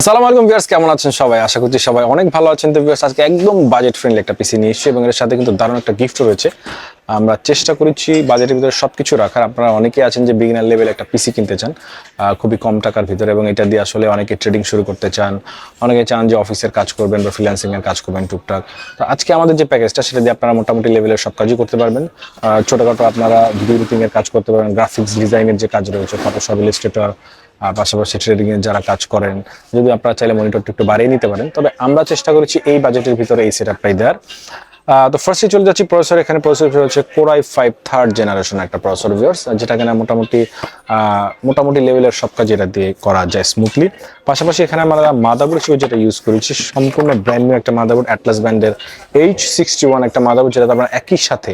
আসসালামু আলাইকুম ভিউয়ার্স, কেমন আছেন সবাই? আশা করছি সবাই অনেক ভালো আছেন। তো ভিউয়ার্স, আজকে একদম বাজেট ফ্রেন্ডলি একটা পিসি নিয়ে এসেছি এবং এর সাথে কিন্তু দারুণ একটা গিফট রয়েছে। আমরা চেষ্টা করেছি বাজেটের ভিতরে সবকিছু রাখার। আপনারা অনেকেই আছেন যে বিগিনার লেভেল একটা পিসি কিনতে চান খুবই কম টাকার ভিতরে, এবং এটা দিয়ে আসলে অনেকে ট্রেডিং শুরু করতে চান, অনেকে চান যে অফিসের কাজ করবেন বা ফ্রিল্যান্সিং এর কাজ করবেন টুকটাক। তো আজকে আমাদের যে প্যাকেজটা, সেটা দিয়ে আপনারা মোটামুটি লেভেলের সব কাজই করতে পারবেন। ছোটখাটো আপনারা ভিডিও এডিটিং এর কাজ করতে পারবেন, গ্রাফিক্স ডিজাইনের যে কাজ রয়েছে, ফটোশপ, ইলাস্ট্রেটর, পাশাপাশি ট্রেডিং এর যারা কাজ করেন, যদি আপনারা চাইলে মনিটরটা একটু বাড়িয়ে নিতে পারেন। তবে আমরা চেষ্টা করেছি এই বাজেটের ভিতরে এই সেটআপটাই দেওয়ার। তো ফার্স্টে চলে যাচ্ছি প্রসেসর। এখানে প্রসেসর হচ্ছে Core i5 থার্ড জেনারেশন একটা প্রসেসর ভিউয়ার্স, যেটা কিনা মোটামুটি লেভেলের সব কাজ এটা দিয়ে করা যায় স্মুথলি। পাশাপাশি এখানে আমরা মাদারবোর্ড হিসেবে যেটা ইউজ করেছি, সম্পূর্ণ ব্র্যান্ড নিউ একটা মাদারবোর্ড, অ্যাটলাস ব্র্যান্ডের H61 একটা মাদারবোর্ড, যেটা আপনারা একই সাথে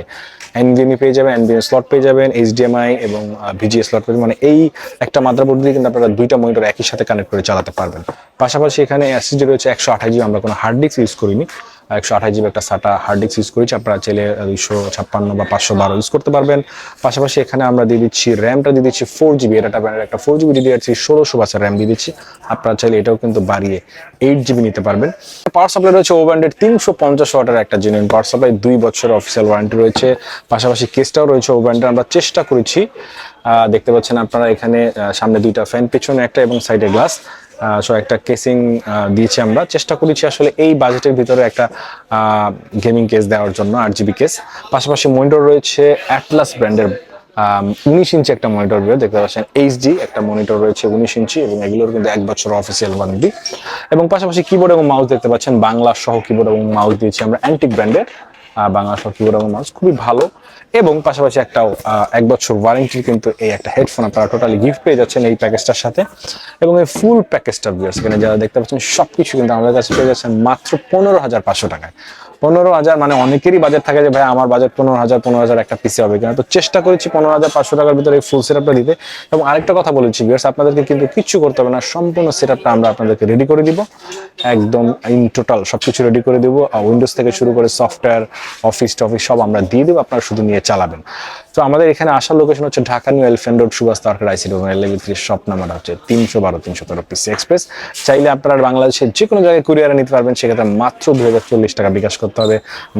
NVMe পেয়ে যাবেন, NVMe স্লট পেয়ে যাবেন, HDMI এবং VGA স্লট পেয়ে যাবেন। মানে এই একটা মাদারবোর্ড দিয়ে কিন্তু আপনারা দুইটা মনিটর একই সাথে কানেক্ট করে চালাতে পারবেন। পাশাপাশি এখানে SSD রয়েছে 128 GB, আমরা কোনো হার্ড ডিস্ক ইউজ করিনি। 128 GB একটা SATA হার্ড ডিস্ক ইউজ করেছি, আপনারা চাইলে 256 বা 512 ইউজ করতে পারবেন। পাশাপাশি এখানে আমরা দিয়ে দিচ্ছি র্যামটা দিয়ে দিচ্ছি 4GB, এটা ব্র্যান্ডের একটা 4GB DDR3 1600 বাসের র্যাম দিয়ে দিচ্ছি। আপনারা চাইলে এটাও কিন্তু বাড়িয়ে 8GB নিতে পারবেন। পাওয়ার সাপ্লাই রয়েছে ওভারব্যান্ডের 350 ওয়াটের একটা জেনুইন পাওয়ার সাপ্লাই, 2 বছরের অফিসিয়াল ওয়ারেন্টি রয়েছে। পাশাপাশি কেসটাও রয়েছে ওভারব্যান্ডের। আমরা চেষ্টা করেছি, দেখতে পাচ্ছেন আপনারা এখানে সামনে দুইটা ফ্যান, পেছনে একটা এবং সাইডে গ্লাস, সো একটা কেসিং দিয়েছি। আমরা চেষ্টা করেছি আসলে এই বাজেটের ভিতরে একটা গেমিং কেস দেওয়ার জন্য, 8GB কেস। পাশাপাশি মনিটর রয়েছে অ্যাটলাস ব্র্যান্ডের 19 ইঞ্চি একটা মনিটর দেখতে পাচ্ছেন, HD একটা মনিটর রয়েছে 19 ইঞ্চি, এবং এগুলোর কিন্তু 1 বছর অফিসিয়াল ওয়ারেন্টি। এবং পাশাপাশি কিবোর্ড এবং মাউস দেখতে পাচ্ছেন, বাংলা সহ কিবোর্ড এবং মাউস দিয়েছি আমরা অ্যান্টিক ব্র্যান্ডের, বাংলা সহ কিবোর্ড এবং মাউস খুবই ভালো। এবং পাশাপাশি একটাও 1 বছর ওয়ারেন্টির কিন্তু এই একটা হেডফোন আপনারা টোটালি গিফট পেয়ে যাচ্ছেন এই প্যাকেজটার সাথে। এবং এই ফুল প্যাকেজটা ভিউয়ার্স, এখানে যারা দেখতে পাচ্ছেন সবকিছু কিন্তু আমাদের কাছে পেয়ে যাচ্ছেন মাত্র 15,500 টাকায়। 15,000 মানে অনেকেরই বাজেট থাকে যে ভাই আমার বাজেট 15,000 একটা পিসি হবে কিনা। তো চেষ্টা করেছি 15,500 টাকার ভিতরে এই ফুল সেটআপটা দিতে। এবং আরেকটা কথা বলেছি ভিউয়ার্স, আপনাদেরকে কিন্তু কিচ্ছু করতে হবে না, সম্পূর্ণ সেটআপটা আমরা আপনাদেরকে রেডি করে দিব, একদম ইন টোটাল সবকিছু রেডি করে দিব। উইন্ডোজ থেকে শুরু করে সফটওয়্যার, অফিস টফিস সব আমরা দিয়ে দেবো, আপনারা শুধু নিয়ে চালাবেন। তো আমাদের এখানে আসার লোকেশন হচ্ছে Dhaka new elephant road, Subhash তারকের IC লেভেল 3, শপ নাম্বার হচ্ছে 312 313 পিসি এক্সপ্রেস। চাইলে আপনারা বাংলাদেশের যে কোনো জায়গায় কুরিয়ারে নিতে পারবেন, সেক্ষেত্রে মাত্র 2040 টাকা বিকাশ করতে হবে।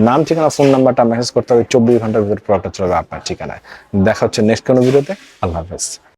নাম, ঠিকানা, ফোন নাম্বারটা মেসেজ করতে হবে, 24 ঘন্টার ভিতরে প্রোডাক্টটা চলে যাবে আপনার ঠিকানায়। দেখা হচ্ছে নেক্সট কোনো ভিডিওতে। আল্লাহ হাফেজ।